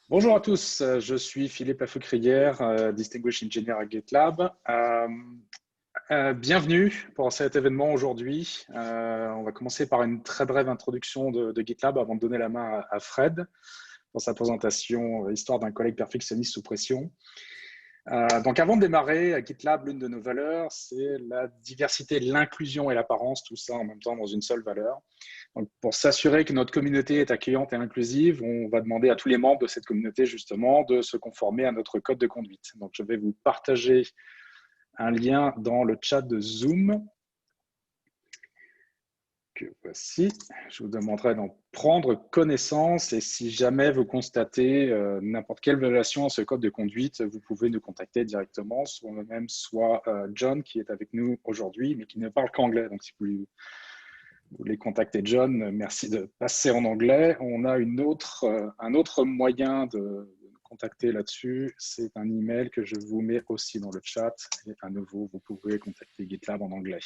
Bonjour à tous, je suis Philippe Lafeucrière, Distinguished Engineer à GitLab. Bienvenue pour cet événement aujourd'hui. On va commencer par une très brève introduction de GitLab avant de donner la main à Fred pour sa présentation Histoire d'un collègue perfectionniste sous pression. Donc avant de démarrer, à GitLab, l'une de nos valeurs, c'est la diversité, l'inclusion et l'apparence, tout ça en même temps dans une seule valeur. Donc, pour s'assurer que notre communauté est accueillante et inclusive, on va demander à tous les membres de cette communauté justement de se conformer à notre code de conduite. Donc, je vais vous partager un lien dans le chat de Zoom que voici. Je vous demanderai d'en prendre connaissance et si jamais vous constatez n'importe quelle violation à ce code de conduite, vous pouvez nous contacter directement, soit moi-même, soit John qui est avec nous aujourd'hui, mais qui ne parle qu'anglais. Donc, si vous voulez contacter John, merci de passer en anglais. On a un autre moyen de nous contacter là-dessus, c'est un email que je vous mets aussi dans le chat. Et à nouveau, vous pouvez contacter GitLab en anglais.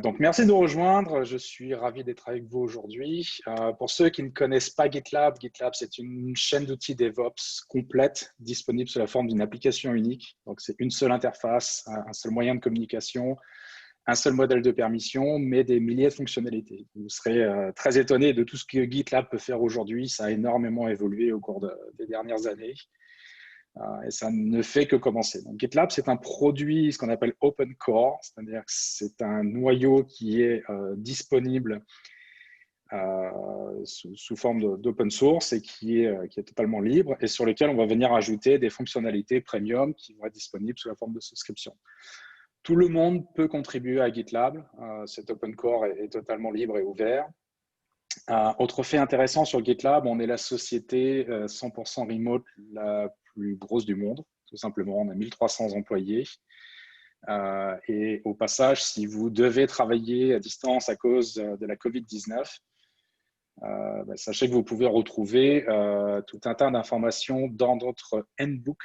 Donc, merci de nous rejoindre. Je suis ravi d'être avec vous aujourd'hui. Pour ceux qui ne connaissent pas GitLab, GitLab, c'est une chaîne d'outils DevOps complète, disponible sous la forme d'une application unique. Donc, c'est une seule interface, un seul moyen de communication, un seul modèle de permission, mais des milliers de fonctionnalités. Vous serez très étonné de tout ce que GitLab peut faire aujourd'hui. Ça a énormément évolué au cours des dernières années et ça ne fait que commencer. Donc, GitLab, c'est un produit, ce qu'on appelle open core, c'est-à-dire que c'est un noyau qui est disponible sous forme d'open source et qui est totalement libre et sur lequel on va venir ajouter des fonctionnalités premium qui vont être disponibles sous la forme de souscription. Tout le monde peut contribuer à GitLab. Cet open core est totalement libre et ouvert. Autre fait intéressant sur GitLab, on est la société 100% remote la plus grosse du monde. Tout simplement, on a 1300 employés. Et au passage, si vous devez travailler à distance à cause de la COVID-19, sachez que vous pouvez retrouver tout un tas d'informations dans notre handbook.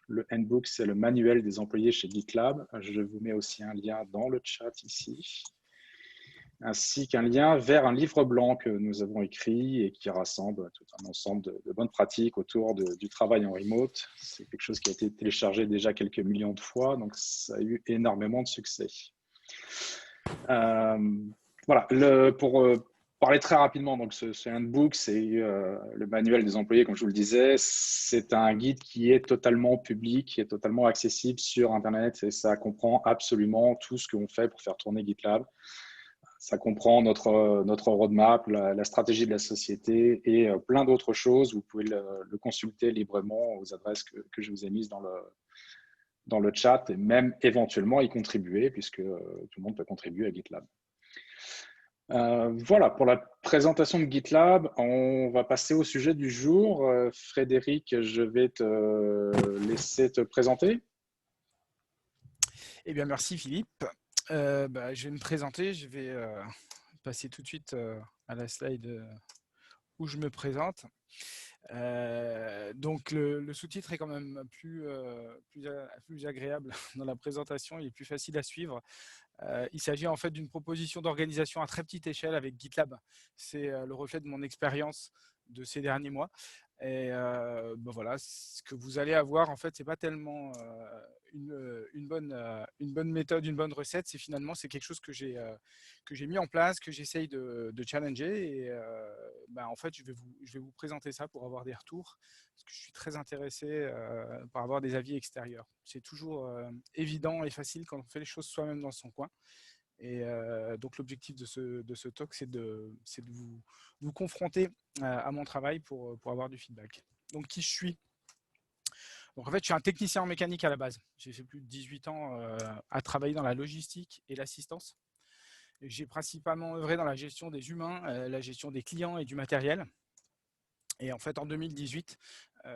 Le handbook, c'est le manuel des employés chez GitLab. Je vous mets aussi un lien dans le chat ici, ainsi qu'un lien vers un livre blanc que nous avons écrit et qui rassemble tout un ensemble de bonnes pratiques autour du travail en remote. C'est quelque chose qui a été téléchargé déjà quelques millions de fois, donc ça a eu énormément de succès. Voilà, pour parler très rapidement, donc ce handbook, c'est le manuel des employés, comme je vous le disais. C'est un guide qui est totalement public, qui est totalement accessible sur Internet et ça comprend absolument tout ce qu'on fait pour faire tourner GitLab. Ça comprend notre roadmap, la stratégie de la société et plein d'autres choses. Vous pouvez le consulter librement aux adresses que je vous ai mises dans le chat et même éventuellement y contribuer puisque tout le monde peut contribuer à GitLab. Voilà, pour la présentation de GitLab, on va passer au sujet du jour. Frédéric, je vais te laisser te présenter. Eh bien, merci Philippe. Je vais me présenter, je vais passer tout de suite à la slide où je me présente. Donc le sous-titre est quand même plus agréable dans la présentation, il est plus facile à suivre. Il s'agit en fait d'une proposition d'organisation à très petite échelle avec GitLab. C'est le reflet de mon expérience de ces derniers mois. Et voilà, ce que vous allez avoir, en fait, c'est pas tellement une bonne méthode, une bonne recette. C'est quelque chose que j'ai mis en place, que j'essaye de challenger. Et en fait, je vais vous présenter ça pour avoir des retours, parce que je suis très intéressé par avoir des avis extérieurs. C'est toujours évident et facile quand on fait les choses soi-même dans son coin. Et donc l'objectif de ce talk, c'est de vous confronter à mon travail pour avoir du feedback. Donc qui je suis? Donc en fait, je suis un technicien en mécanique à la base. J'ai fait plus de 18 ans à travailler dans la logistique et l'assistance. J'ai principalement œuvré dans la gestion des humains, la gestion des clients et du matériel. Et en fait, en 2018,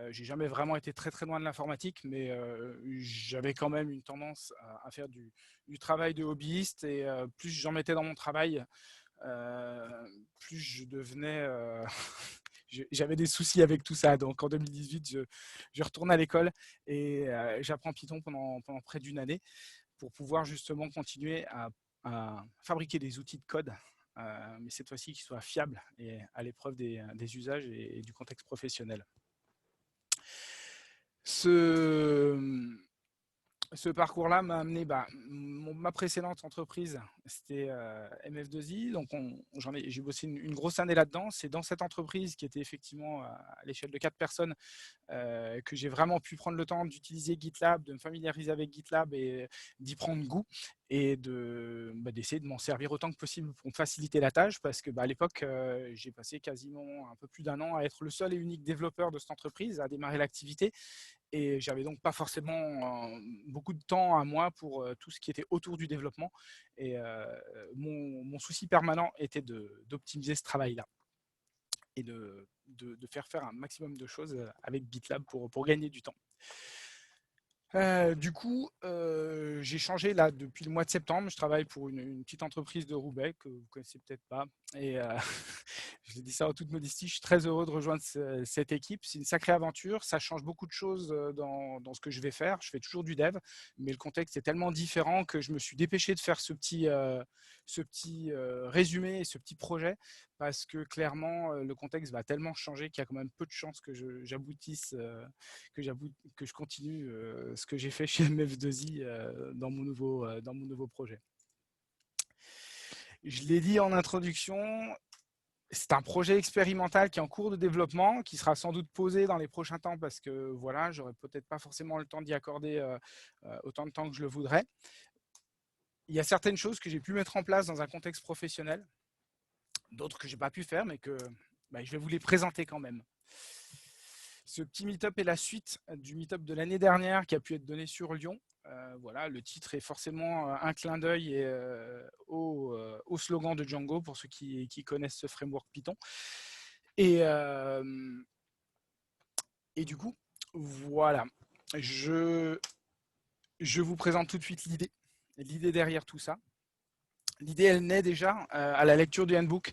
j'ai jamais vraiment été très très loin de l'informatique, mais j'avais quand même une tendance à faire du travail de hobbyiste. Et plus j'en mettais dans mon travail, plus je devenais j'avais des soucis avec tout ça. Donc en 2018, je retourne à l'école et j'apprends Python pendant près d'une année pour pouvoir justement continuer à fabriquer des outils de code, mais cette fois-ci qui soient fiables et à l'épreuve des usages et du contexte professionnel. Ce, ce parcours-là m'a amené, ma précédente entreprise, c'était MF2I, donc j'ai bossé une grosse année là-dedans. C'est dans cette entreprise qui était effectivement à l'échelle de 4 personnes que j'ai vraiment pu prendre le temps d'utiliser GitLab, de me familiariser avec GitLab et d'y prendre goût et d'essayer de m'en servir autant que possible pour me faciliter la tâche parce que à l'époque, j'ai passé quasiment un peu plus d'1 an à être le seul et unique développeur de cette entreprise, à démarrer l'activité. Et j'avais donc pas forcément beaucoup de temps à moi pour tout ce qui était autour du développement. Et mon souci permanent était d'optimiser ce travail-là et de faire un maximum de choses avec GitLab pour gagner du temps. Du coup, j'ai changé là depuis le mois de septembre. Je travaille pour une petite entreprise de Roubaix que vous connaissez peut-être pas. Et je dis ça en toute modestie. Je suis très heureux de rejoindre cette équipe. C'est une sacrée aventure. Ça change beaucoup de choses dans ce que je vais faire. Je fais toujours du dev, mais le contexte est tellement différent que je me suis dépêché de faire ce petit résumé et ce petit projet parce que clairement, le contexte va tellement changer qu'il y a quand même peu de chances que j'aboutisse, que je continue ce que j'ai fait chez MF2I dans mon nouveau projet. Je l'ai dit en introduction, c'est un projet expérimental qui est en cours de développement, qui sera sans doute posé dans les prochains temps parce que voilà, j'aurai peut-être pas forcément le temps d'y accorder autant de temps que je le voudrais. Il y a certaines choses que j'ai pu mettre en place dans un contexte professionnel, d'autres que j'ai pas pu faire, mais que je vais vous les présenter quand même. Ce petit meet-up est la suite du meet-up de l'année dernière qui a pu être donné sur Lyon. Voilà, le titre est forcément un clin d'œil au slogan de Django pour ceux qui connaissent ce framework Python. Et du coup, voilà, je vous présente tout de suite l'idée derrière tout ça. L'idée, elle naît déjà à la lecture du handbook.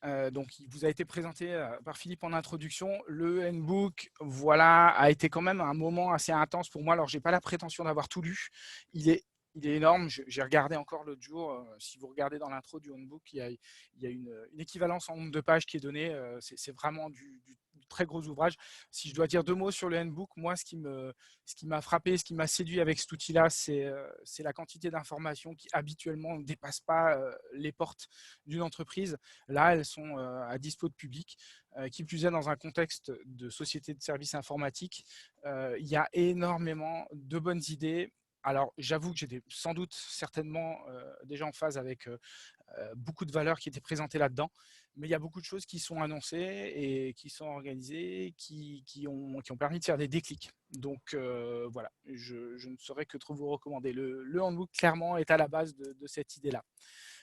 Donc, il vous a été présenté par Philippe en introduction. Le handbook, voilà, a été quand même un moment assez intense pour moi. Alors, je n'ai pas la prétention d'avoir tout lu. Il est énorme. J'ai regardé encore l'autre jour. Si vous regardez dans l'intro du handbook, il y a une équivalence en nombre de pages qui est donnée. C'est vraiment du très gros ouvrage. Si je dois dire 2 mots sur le handbook, moi, ce qui m'a frappé, ce qui m'a séduit avec cet outil-là, c'est la quantité d'informations qui habituellement ne dépassent pas les portes d'une entreprise. Là, elles sont à dispo de public. Qui plus est, dans un contexte de société de services informatiques, il y a énormément de bonnes idées. Alors, j'avoue que j'étais sans doute certainement déjà en phase avec beaucoup de valeurs qui étaient présentées là-dedans, mais il y a beaucoup de choses qui sont annoncées et qui sont organisées, qui ont permis de faire des déclics. Donc voilà, je ne saurais que trop vous recommander. Le handbook, clairement, est à la base de cette idée-là.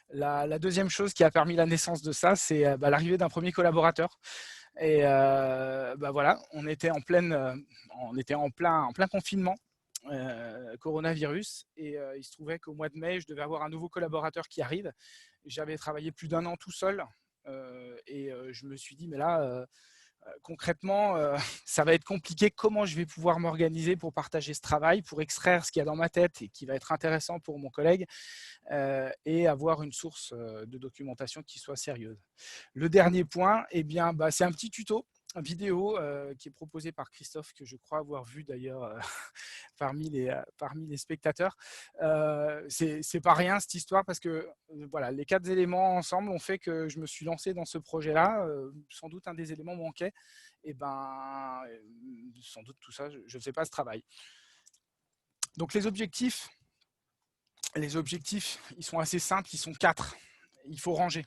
La deuxième chose qui a permis la naissance de ça, c'est l'arrivée d'un premier collaborateur. Et voilà, on était en plein confinement. Coronavirus et il se trouvait qu'au mois de mai, je devais avoir un nouveau collaborateur qui arrive. J'avais travaillé plus d'1 an tout seul et je me suis dit, mais là, concrètement, ça va être compliqué. Comment je vais pouvoir m'organiser pour partager ce travail, pour extraire ce qu'il y a dans ma tête et qui va être intéressant pour mon collègue et avoir une source de documentation qui soit sérieuse. Le dernier point, c'est un petit tuto vidéo qui est proposé par Christophe, que je crois avoir vu d'ailleurs parmi les spectateurs. C'est pas rien cette histoire parce que voilà, les 4 éléments ensemble ont fait que je me suis lancé dans ce projet-là. Sans doute un des éléments manquait. Et sans doute tout ça, je ne faisais pas ce travail. Donc les objectifs, ils sont assez simples, ils sont 4. Il faut ranger.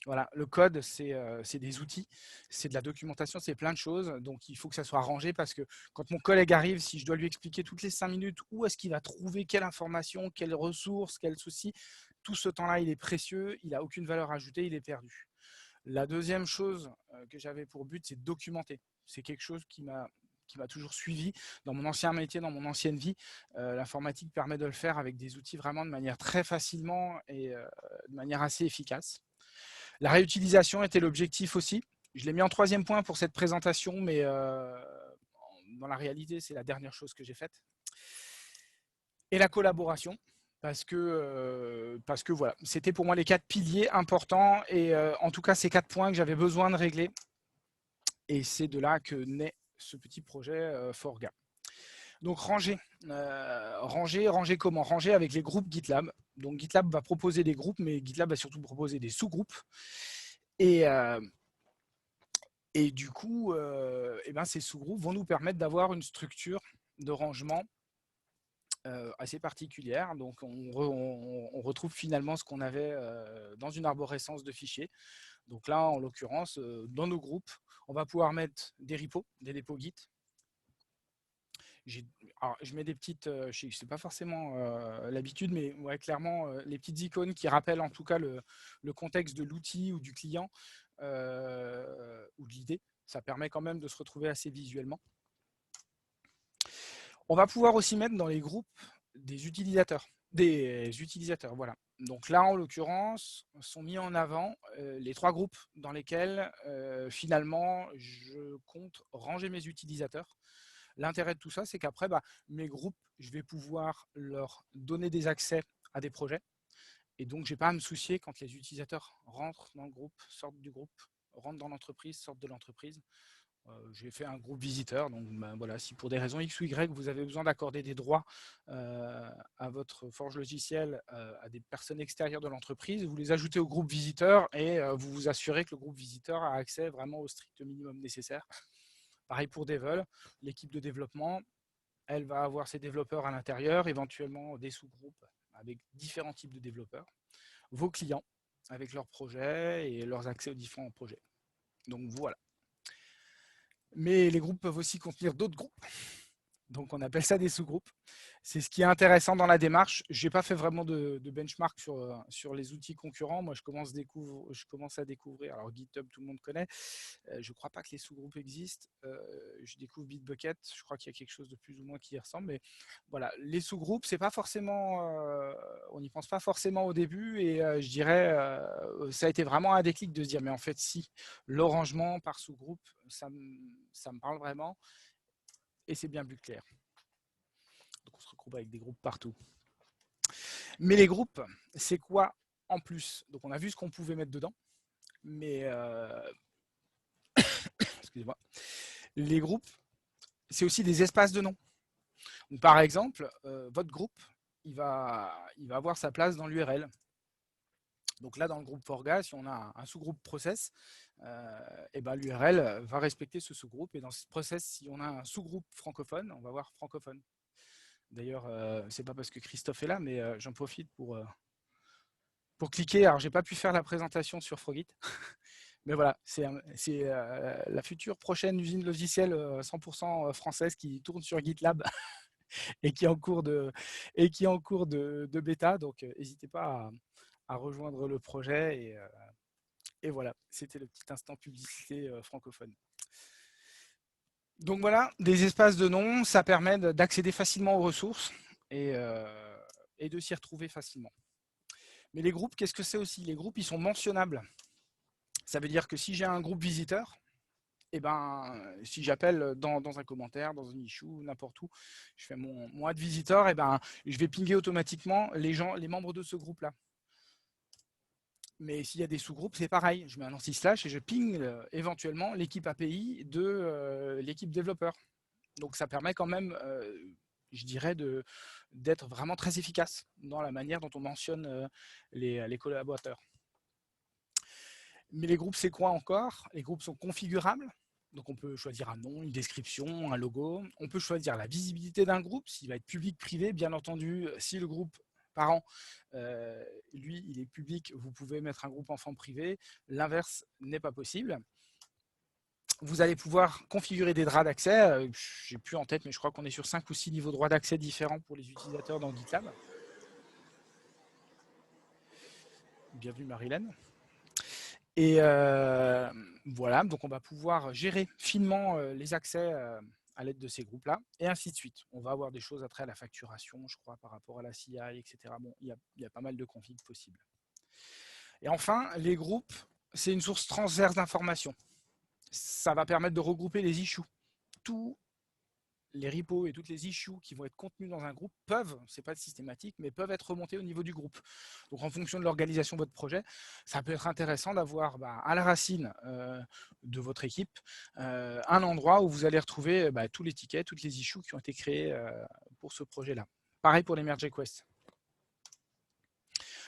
Voilà, le code, c'est des outils, c'est de la documentation, c'est plein de choses. Donc, il faut que ça soit rangé parce que quand mon collègue arrive, si je dois lui expliquer toutes les 5 minutes où est-ce qu'il va trouver quelle information, quelles ressources, quel souci, tout ce temps-là, il est précieux, il n'a aucune valeur ajoutée, il est perdu. La deuxième chose que j'avais pour but, c'est de documenter. C'est quelque chose qui m'a toujours suivi dans mon ancien métier, dans mon ancienne vie. L'informatique permet de le faire avec des outils vraiment de manière très facilement et de manière assez efficace. La réutilisation était l'objectif aussi. Je l'ai mis en 3e point pour cette présentation, mais dans la réalité, c'est la dernière chose que j'ai faite. Et la collaboration, parce que voilà, c'était pour moi les 4 piliers importants et en tout cas, ces 4 points que j'avais besoin de régler. Et c'est de là que naît ce petit projet Forga. Donc ranger comment? Ranger avec les groupes GitLab. Donc GitLab va proposer des groupes, mais GitLab va surtout proposer des sous-groupes. Et du coup, ces sous-groupes vont nous permettre d'avoir une structure de rangement assez particulière. Donc on retrouve finalement ce qu'on avait dans une arborescence de fichiers. Donc là, en l'occurrence, dans nos groupes, on va pouvoir mettre des repos, des dépôts Git. Alors, je mets des petites, je sais pas forcément l'habitude, mais ouais, clairement, les petites icônes qui rappellent en tout cas le contexte de l'outil ou du client ou de l'idée. Ça permet quand même de se retrouver assez visuellement. On va pouvoir aussi mettre dans les groupes des utilisateurs. Voilà. Donc là, en l'occurrence, sont mis en avant les 3 groupes dans lesquels, finalement, je compte ranger mes utilisateurs. L'intérêt de tout ça, c'est qu'après, mes groupes, je vais pouvoir leur donner des accès à des projets. Et donc, je n'ai pas à me soucier quand les utilisateurs rentrent dans le groupe, sortent du groupe, rentrent dans l'entreprise, sortent de l'entreprise. J'ai fait un groupe visiteur, donc voilà, si pour des raisons X ou Y, vous avez besoin d'accorder des droits à votre forge logicielle à des personnes extérieures de l'entreprise, vous les ajoutez au groupe visiteur et vous vous assurez que le groupe visiteur a accès vraiment au strict minimum nécessaire. Pareil pour Devel, l'équipe de développement, elle va avoir ses développeurs à l'intérieur, éventuellement des sous-groupes avec différents types de développeurs, vos clients avec leurs projets et leurs accès aux différents projets. Donc voilà. Mais les groupes peuvent aussi contenir d'autres groupes. Donc on appelle ça des sous-groupes. C'est ce qui est intéressant dans la démarche. Je n'ai pas fait vraiment de benchmark sur les outils concurrents. Moi, je commence à découvrir. Alors GitHub, tout le monde connaît. Je ne crois pas que les sous-groupes existent. Je découvre Bitbucket. Je crois qu'il y a quelque chose de plus ou moins qui y ressemble. Mais voilà, les sous-groupes, c'est pas forcément. On n'y pense pas forcément au début. Et je dirais, ça a été vraiment un déclic de se dire, mais en fait, si le rangement par sous-groupe, ça me parle vraiment. Et c'est bien plus clair. Donc on se regroupe avec des groupes partout. Mais les groupes, c'est quoi en plus? Donc on a vu ce qu'on pouvait mettre dedans, mais excusez-moi. Les groupes, c'est aussi des espaces de noms. Donc, par exemple, votre groupe, il va avoir sa place dans l'URL. Donc là, dans le groupe Forga, si on a un sous-groupe process, l'URL va respecter ce sous-groupe. Et dans ce process, si on a un sous-groupe francophone, on va voir francophone. D'ailleurs, c'est pas parce que Christophe est là, mais j'en profite pour cliquer. Alors, j'ai pas pu faire la présentation sur Frogit, mais voilà, c'est la future prochaine usine logicielle 100% française qui tourne sur GitLab et qui est en cours de bêta. Donc, n'hésitez pas à rejoindre le projet. Et voilà, c'était le petit instant publicité francophone. Donc voilà, des espaces de noms, ça permet d'accéder facilement aux ressources et de s'y retrouver facilement. Mais les groupes, qu'est-ce que c'est aussi? Les groupes, ils sont mentionnables. Ça veut dire que si j'ai un groupe visiteur, si j'appelle dans un commentaire, dans un issue, n'importe où, je fais mon add visitor, je vais pinguer automatiquement les membres de ce groupe-là. Mais s'il y a des sous-groupes, c'est pareil. Je mets un anti-slash et je ping éventuellement l'équipe API de l'équipe développeur. Donc ça permet quand même, je dirais, d'être vraiment très efficace dans la manière dont on mentionne les collaborateurs. Mais les groupes, c'est quoi encore? Les groupes sont configurables. Donc on peut choisir un nom, une description, un logo. On peut choisir la visibilité d'un groupe, s'il va être public, privé. Bien entendu, si le groupe parent, lui, il est public, vous pouvez mettre un groupe enfant privé. L'inverse n'est pas possible. Vous allez pouvoir configurer des droits d'accès. Je n'ai plus en tête, mais je crois qu'on est sur 5 ou 6 niveaux de droits d'accès différents pour les utilisateurs dans GitLab. Bienvenue Marilène. Et voilà, donc on va pouvoir gérer finement les accès à l'aide de ces groupes-là, et ainsi de suite. On va avoir des choses après à la facturation, je crois, par rapport à la CI, etc. Bon, il y a pas mal de configs possibles. Et enfin, les groupes, c'est une source transverse d'informations. Ça va permettre de regrouper les issues. Tous les repos et toutes les issues qui vont être contenues dans un groupe peuvent, c'est pas systématique, mais peuvent être remontées au niveau du groupe. Donc en fonction de l'organisation de votre projet, ça peut être intéressant d'avoir à la racine de votre équipe un endroit où vous allez retrouver tous les tickets, toutes les issues qui ont été créées pour ce projet-là. Pareil pour les merge requests.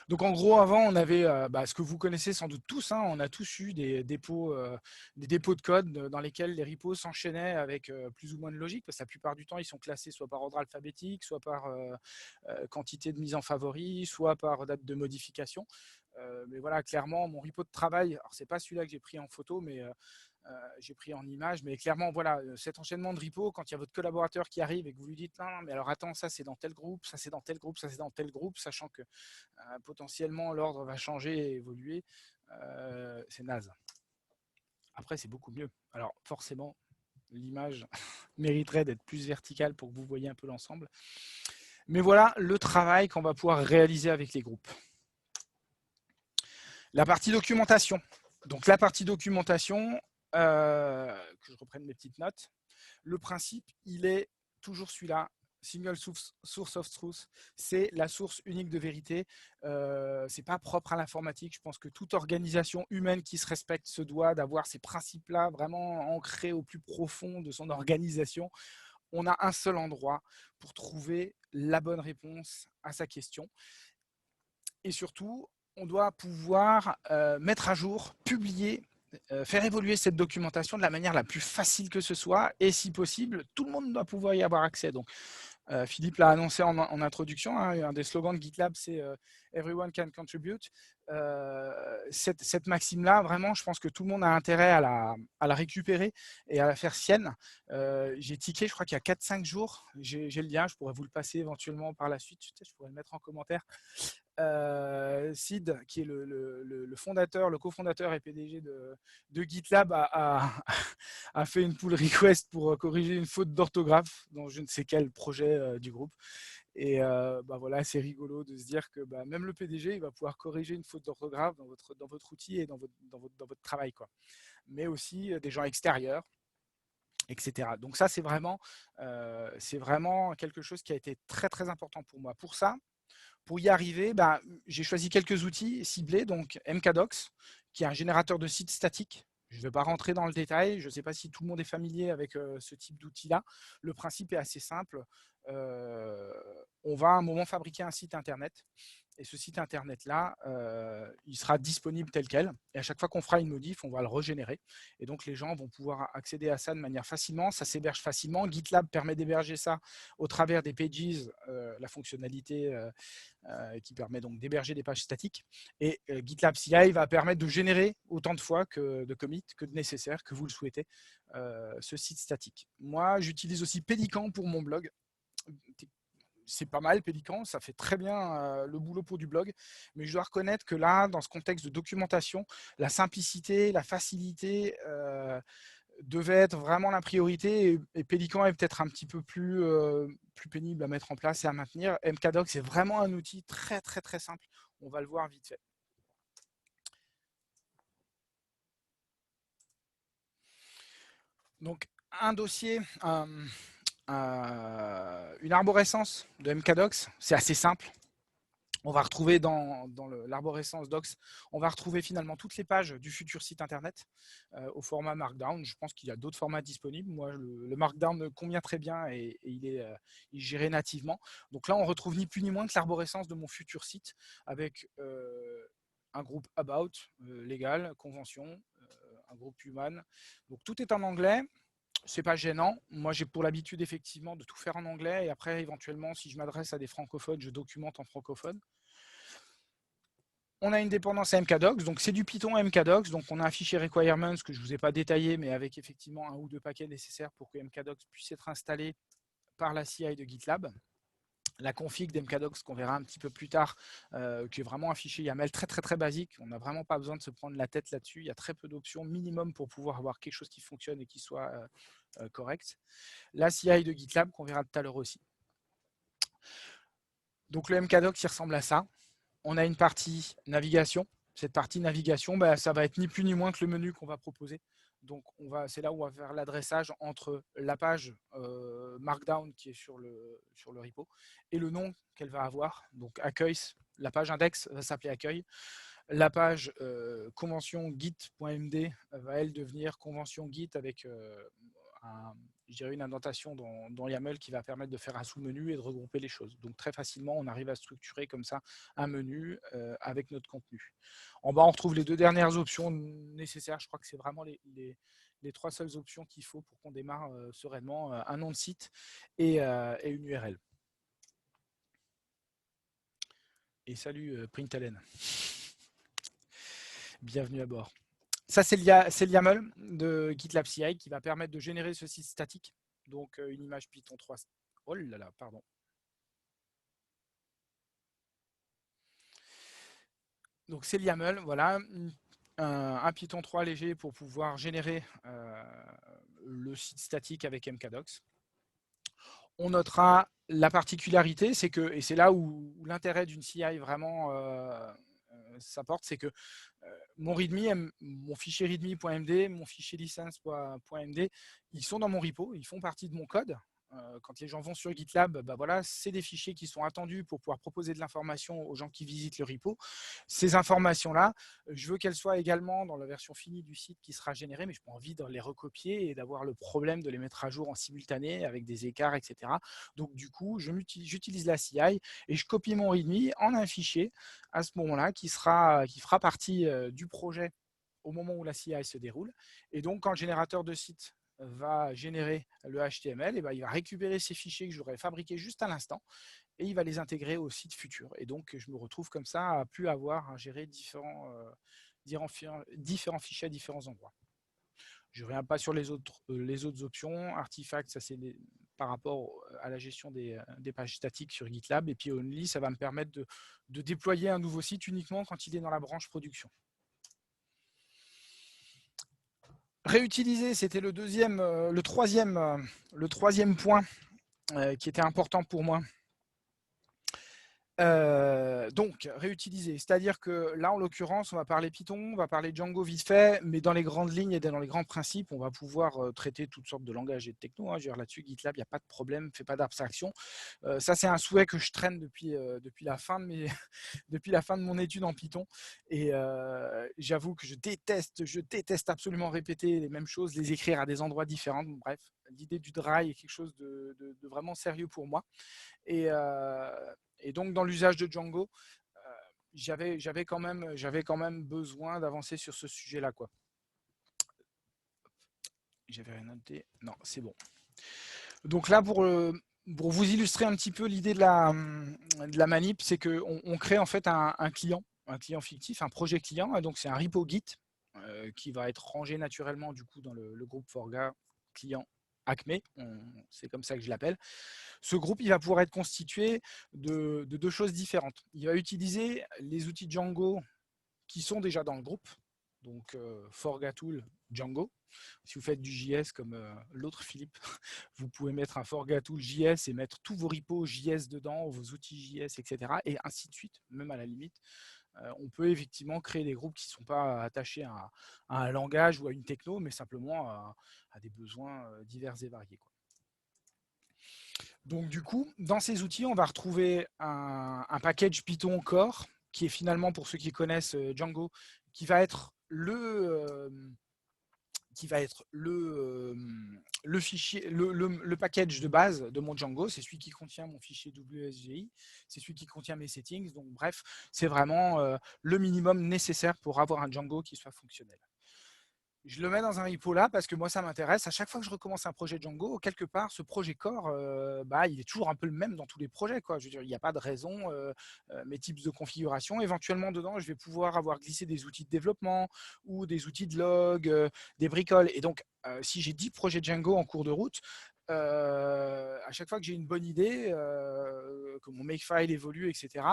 Donc en gros, avant, on avait ce que vous connaissez sans doute tous, on a tous eu des dépôts de code dans lesquels les repos s'enchaînaient avec plus ou moins de logique, parce que la plupart du temps, ils sont classés soit par ordre alphabétique, soit par quantité de mise en favori, soit par date de modification. Mais voilà, clairement, mon repo de travail, alors c'est pas celui-là que j'ai pris en photo, mais j'ai pris en image, mais clairement, voilà, cet enchaînement de repos, quand il y a votre collaborateur qui arrive et que vous lui dites non, mais alors attends, ça c'est dans tel groupe, ça c'est dans tel groupe, ça c'est dans tel groupe, sachant que potentiellement l'ordre va changer et évoluer, c'est naze. Après, c'est beaucoup mieux. Alors forcément, l'image mériterait d'être plus verticale pour que vous voyez un peu l'ensemble. Mais voilà le travail qu'on va pouvoir réaliser avec les groupes. La partie documentation. Donc la partie documentation, que je reprenne mes petites notes. Le principe, il est toujours celui-là. Single source of truth, c'est la source unique de vérité. C'est pas propre à l'informatique. Je pense que toute organisation humaine qui se respecte se doit d'avoir ces principes-là vraiment ancrés au plus profond de son organisation. On a un seul endroit pour trouver la bonne réponse à sa question. Et surtout, on doit pouvoir mettre à jour, publier, faire évoluer cette documentation de la manière la plus facile que ce soit. Et si possible, tout le monde doit pouvoir y avoir accès. Donc, Philippe l'a annoncé en introduction, un des slogans de GitLab, c'est Everyone can contribute. Cette maxime-là, vraiment, je pense que tout le monde a intérêt à la récupérer et à la faire sienne. J'ai tiqué, je crois qu'il y a 4-5 jours, j'ai le lien, je pourrais vous le passer éventuellement par la suite, je pourrais le mettre en commentaire. Sid, qui est le fondateur, le cofondateur et PDG de GitLab, a fait une pull request pour corriger une faute d'orthographe dans je ne sais quel projet du groupe. Et voilà, c'est rigolo de se dire que même le PDG, il va pouvoir corriger une faute d'orthographe dans votre outil et dans votre travail, quoi. Mais aussi des gens extérieurs, etc. Donc ça, c'est vraiment quelque chose qui a été très, très important pour moi. Pour y arriver, j'ai choisi quelques outils ciblés, donc MKDocs, qui est un générateur de sites statiques. Je ne vais pas rentrer dans le détail, je ne sais pas si tout le monde est familier avec ce type d'outil-là. Le principe est assez simple. On va à un moment fabriquer un site internet. Et ce site internet-là, il sera disponible tel quel. Et à chaque fois qu'on fera une modif, on va le régénérer. Et donc, les gens vont pouvoir accéder à ça de manière facilement. Ça s'héberge facilement. GitLab permet d'héberger ça au travers des pages, la fonctionnalité qui permet donc d'héberger des pages statiques. Et GitLab CI va permettre de générer autant de fois que de commits que de nécessaire, que vous le souhaitez, ce site statique. Moi, j'utilise aussi Pelican pour mon blog. C'est pas mal, Pelican, ça fait très bien le boulot pour du blog, mais je dois reconnaître que là, dans ce contexte de documentation, la simplicité, la facilité devait être vraiment la priorité, et Pelican est peut-être un petit peu plus pénible à mettre en place et à maintenir. MKDocs, c'est vraiment un outil très, très, très simple. On va le voir vite fait. Donc, un dossier, une arborescence de MKDocs, c'est assez simple. On va retrouver dans l'arborescence docs, on va retrouver finalement toutes les pages du futur site internet au format Markdown. Je pense qu'il y a d'autres formats disponibles. Moi, le Markdown me convient très bien et il est géré nativement. Donc là, on retrouve ni plus ni moins que l'arborescence de mon futur site avec un groupe About, légal, convention, un groupe Human. Donc tout est en anglais. C'est pas gênant. Moi, j'ai pour l'habitude effectivement de tout faire en anglais et après, éventuellement, si je m'adresse à des francophones, je documente en francophone. On a une dépendance à MKDocs, donc c'est du Python à MKDocs. Donc on a un fichier requirements que je ne vous ai pas détaillé, mais avec effectivement un ou deux paquets nécessaires pour que MKDocs puisse être installé par la CI de GitLab. La config d'MKDocs qu'on verra un petit peu plus tard, qui est vraiment un fichier YAML très très très basique. On n'a vraiment pas besoin de se prendre la tête là-dessus. Il y a très peu d'options minimum pour pouvoir avoir quelque chose qui fonctionne et qui soit correct. La CI de GitLab qu'on verra tout à l'heure aussi. Donc le MKDocs, il ressemble à ça. On a une partie navigation. Cette partie navigation, ça va être ni plus ni moins que le menu qu'on va proposer. Donc, c'est là où on va faire l'adressage entre la page Markdown qui est sur le repo et le nom qu'elle va avoir. Donc, accueil, la page index va s'appeler accueil. La page convention git.md va, elle, devenir convention git avec je dirais une indentation dans YAML qui va permettre de faire un sous-menu et de regrouper les choses. Donc, très facilement, on arrive à structurer comme ça un menu avec notre contenu. En bas, on retrouve les deux dernières options nécessaires. Je crois que c'est vraiment les trois seules options qu'il faut pour qu'on démarre sereinement, un nom de site et une URL. Et salut println. Bienvenue à bord. Ça, c'est le YAML de GitLab CI qui va permettre de générer ce site statique. Donc, une image Python 3. Oh là là, pardon. Donc, c'est le YAML, voilà. Un Python 3 léger pour pouvoir générer le site statique avec MKDocs. On notera la particularité, c'est que, et c'est là où l'intérêt d'une CI vraiment s'apporte, c'est que mon README, mon fichier readme.md, mon fichier license.md, ils sont dans mon repo, ils font partie de mon code. Quand les gens vont sur GitLab, voilà, c'est des fichiers qui sont attendus pour pouvoir proposer de l'information aux gens qui visitent le repo. Ces informations-là, je veux qu'elles soient également dans la version finie du site qui sera générée, mais je n'ai pas envie de les recopier et d'avoir le problème de les mettre à jour en simultané avec des écarts, etc. Donc, du coup, j'utilise la CI et je copie mon README en un fichier à ce moment-là qui fera partie du projet au moment où la CI se déroule. Et donc, quand le générateur de site va générer le HTML, il va récupérer ces fichiers que j'aurais fabriqués juste à l'instant et il va les intégrer au site futur. Et donc, je me retrouve comme ça à plus avoir à gérer différents fichiers à différents endroits. Je ne reviens pas sur les autres options. Artifacts, ça c'est par rapport à la gestion des pages statiques sur GitLab. Et puis Only, ça va me permettre de déployer un nouveau site uniquement quand il est dans la branche production. Réutiliser, c'était le troisième point qui était important pour moi. Donc, réutiliser. C'est-à-dire que là, en l'occurrence, on va parler Python, on va parler Django vite fait, mais dans les grandes lignes et dans les grands principes, on va pouvoir traiter toutes sortes de langages et de techno. Hein. Je veux dire, là-dessus, GitLab, il n'y a pas de problème, fait pas d'abstraction. Ça, c'est un souhait que je traîne depuis la fin de mon étude en Python. Et j'avoue que je déteste absolument répéter les mêmes choses, les écrire à des endroits différents. Bref, l'idée du dry est quelque chose de vraiment sérieux pour moi. Et donc, dans l'usage de Django, j'avais quand même besoin d'avancer sur ce sujet-là, quoi. J'avais rien noté. Non, c'est bon. Donc là, pour vous illustrer un petit peu l'idée de la manip, c'est qu'on crée en fait un client fictif, un projet client. Donc, c'est un repo Git qui va être rangé naturellement du coup dans le groupe Forga client Acme. C'est comme ça que je l'appelle. Ce groupe, il va pouvoir être constitué de deux choses différentes. Il va utiliser les outils Django qui sont déjà dans le groupe, donc Forgatool Django. Si vous faites du JS comme l'autre Philippe, vous pouvez mettre un Forgatool JS et mettre tous vos repos JS dedans, vos outils JS, etc. Et ainsi de suite, même à la limite. On peut effectivement créer des groupes qui ne sont pas attachés à un langage ou à une techno, mais simplement à des besoins divers et variés, quoi. Donc, du coup, dans ces outils, on va retrouver un package Python Core, qui est finalement, pour ceux qui connaissent Django, qui va être le fichier, le package de base de mon Django. C'est celui qui contient mon fichier WSGI, c'est celui qui contient mes settings. Donc, bref, c'est vraiment le minimum nécessaire pour avoir un Django qui soit fonctionnel. Je le mets dans un repo là parce que moi ça m'intéresse. À chaque fois que je recommence un projet Django, quelque part ce projet core, il est toujours un peu le même dans tous les projets, quoi. Je veux dire, il n'y a pas de raison. Mes types de configuration, éventuellement dedans, je vais pouvoir avoir glissé des outils de développement ou des outils de log, des bricoles. Et donc, si j'ai 10 projets Django en cours de route, à chaque fois que j'ai une bonne idée, que mon makefile évolue, etc.,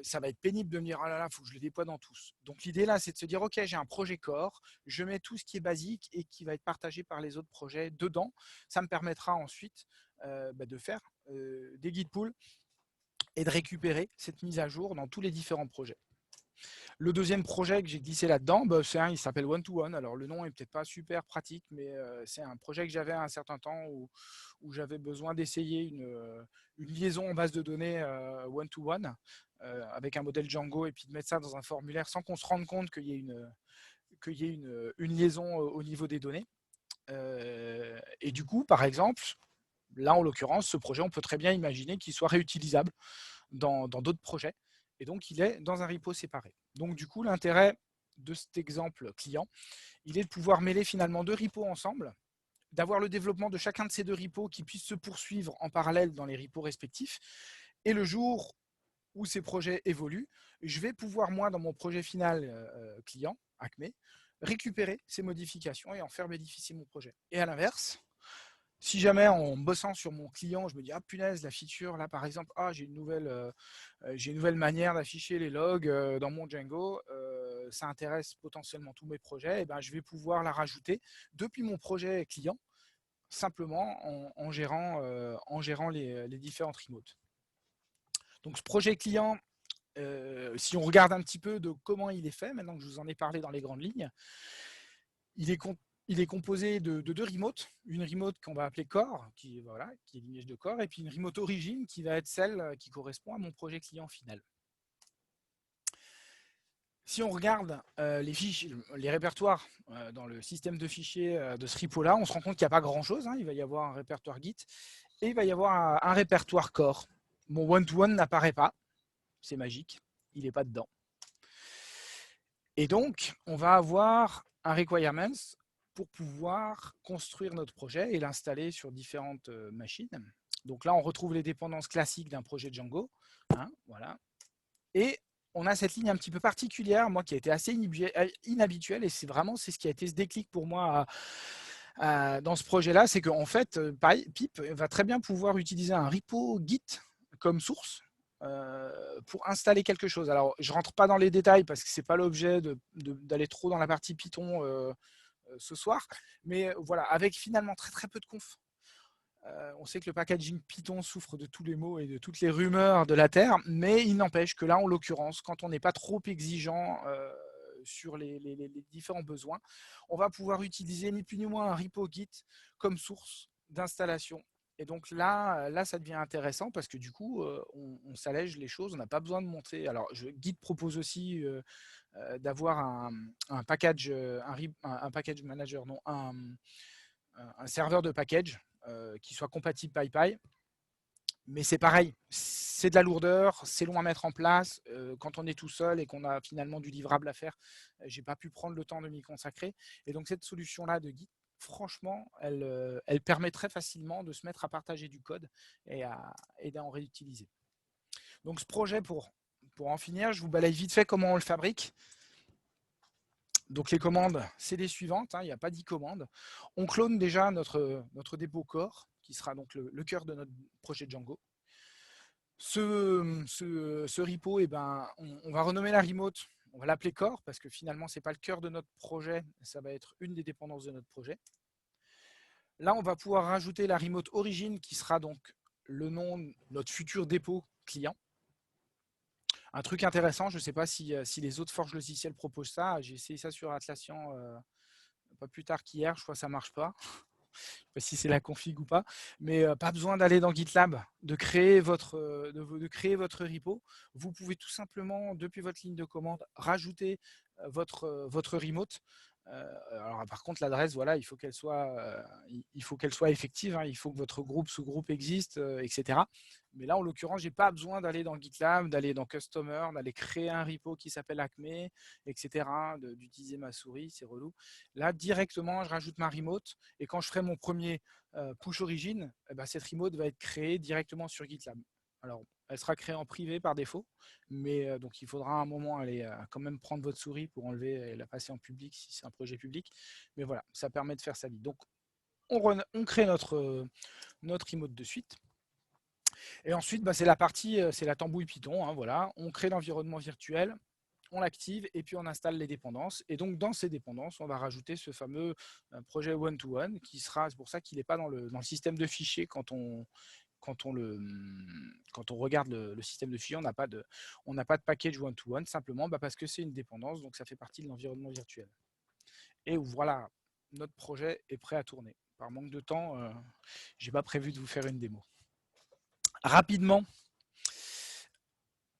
ça va être pénible de me dire « Ah là là, il faut que je le déploie dans tous ». Donc l'idée là, c'est de se dire « Ok, j'ai un projet core, je mets tout ce qui est basique et qui va être partagé par les autres projets dedans ». Ça me permettra ensuite de faire des git pull et de récupérer cette mise à jour dans tous les différents projets. Le deuxième projet que j'ai glissé là-dedans, bah, il s'appelle One-to-One. Alors le nom est peut-être pas super pratique, mais c'est un projet que j'avais à un certain temps où j'avais besoin d'essayer une liaison en base de données One-to-One avec un modèle Django et puis de mettre ça dans un formulaire sans qu'on se rende compte qu'il y ait une liaison au niveau des données. Et du coup, par exemple, là en l'occurrence, ce projet, on peut très bien imaginer qu'il soit réutilisable dans d'autres projets. Et donc, il est dans un repo séparé. Donc, du coup, l'intérêt de cet exemple client, il est de pouvoir mêler finalement deux repos ensemble, d'avoir le développement de chacun de ces deux repos qui puissent se poursuivre en parallèle dans les repos respectifs. Et le jour où ces projets évoluent, je vais pouvoir, moi, dans mon projet final client, Acme, récupérer ces modifications et en faire bénéficier mon projet. Et à l'inverse, si jamais en bossant sur mon client, je me dis ah punaise, la feature là par exemple, j'ai une nouvelle manière d'afficher les logs dans mon Django, ça intéresse potentiellement tous mes projets, et ben je vais pouvoir la rajouter depuis mon projet client simplement en gérant les différentes remotes. Donc ce projet client, si on regarde un petit peu de comment il est fait, maintenant que je vous en ai parlé dans les grandes lignes, il est composé de deux remotes. Une remote qu'on va appeler core, qui est l'image de core, et puis une remote origine qui va être celle qui correspond à mon projet client final. Si on regarde les répertoires dans le système de fichiers de ce repo-là, on se rend compte qu'il n'y a pas grand-chose. Il va y avoir un répertoire Git et il va y avoir un répertoire core. Mon one-to-one n'apparaît pas, c'est magique, il n'est pas dedans. Et donc, on va avoir un requirements pour pouvoir construire notre projet et l'installer sur différentes machines. Donc là, on retrouve les dépendances classiques d'un projet Django. Voilà. Et on a cette ligne un petit peu particulière, moi, qui a été assez inhabituelle, et c'est ce qui a été ce déclic pour moi dans ce projet-là, c'est qu'en fait, Pip va très bien pouvoir utiliser un repo Git comme source pour installer quelque chose. Alors, je ne rentre pas dans les détails parce que ce n'est pas l'objet d'aller trop dans la partie Python ce soir, mais voilà, avec finalement très très peu de conf. On sait que le packaging Python souffre de tous les maux et de toutes les rumeurs de la Terre, mais il n'empêche que là, en l'occurrence, quand on n'est pas trop exigeant sur les différents besoins, on va pouvoir utiliser ni plus ni moins un repo Git comme source d'installation. Et donc là, ça devient intéressant parce que du coup, on s'allège les choses, on n'a pas besoin de monter. Alors, Git propose aussi d'avoir un package, un package manager, non, un serveur de package qui soit compatible PyPy. Mais c'est pareil, c'est de la lourdeur, c'est long à mettre en place. Quand on est tout seul et qu'on a finalement du livrable à faire, j'ai pas pu prendre le temps de m'y consacrer. Et donc cette solution-là de Git, franchement, elle permet très facilement de se mettre à partager du code et d'en réutiliser. Donc ce projet, pour en finir, je vous balaye vite fait comment on le fabrique. Donc les commandes, c'est les suivantes, il n'y a pas 10 commandes. On clone déjà notre dépôt core, qui sera donc le cœur de notre projet Django. Ce repo, on va renommer la remote, on va l'appeler core, parce que finalement, ce n'est pas le cœur de notre projet, ça va être une des dépendances de notre projet. Là, on va pouvoir rajouter la remote origin, qui sera donc le nom de notre futur dépôt client. Un truc intéressant, je ne sais pas si les autres forges logicielles proposent ça. J'ai essayé ça sur Atlassian pas plus tard qu'hier, je crois que ça ne marche pas. Je ne sais pas si c'est la config ou pas, mais pas besoin d'aller dans GitLab, de créer votre repo. Vous pouvez tout simplement, depuis votre ligne de commande, rajouter votre remote. Alors par contre, l'adresse, voilà, il faut qu'elle soit effective. Il faut que votre sous-groupe existe, etc. Mais là, en l'occurrence, je n'ai pas besoin d'aller dans GitLab, d'aller dans Customer, d'aller créer un repo qui s'appelle Acme, etc., d'utiliser ma souris, c'est relou. Là, directement, je rajoute ma remote et quand je ferai mon premier push origin, cette remote va être créée directement sur GitLab. Alors, elle sera créée en privé par défaut, mais donc il faudra à un moment aller quand même prendre votre souris pour enlever et la passer en public si c'est un projet public. Mais voilà, ça permet de faire ça vite. Donc, on crée notre remote de suite. Et ensuite, c'est la partie, c'est la tambouille Python. Voilà. On crée l'environnement virtuel, on l'active et puis on installe les dépendances. Et donc, dans ces dépendances, on va rajouter ce fameux projet one-to-one qui sera, c'est pour ça qu'il n'est pas dans le système de fichiers quand quand on regarde le système de fichiers, on n'a pas de package one-to-one, simplement parce que c'est une dépendance, donc ça fait partie de l'environnement virtuel. Et voilà, notre projet est prêt à tourner. Par manque de temps, je n'ai pas prévu de vous faire une démo. Rapidement,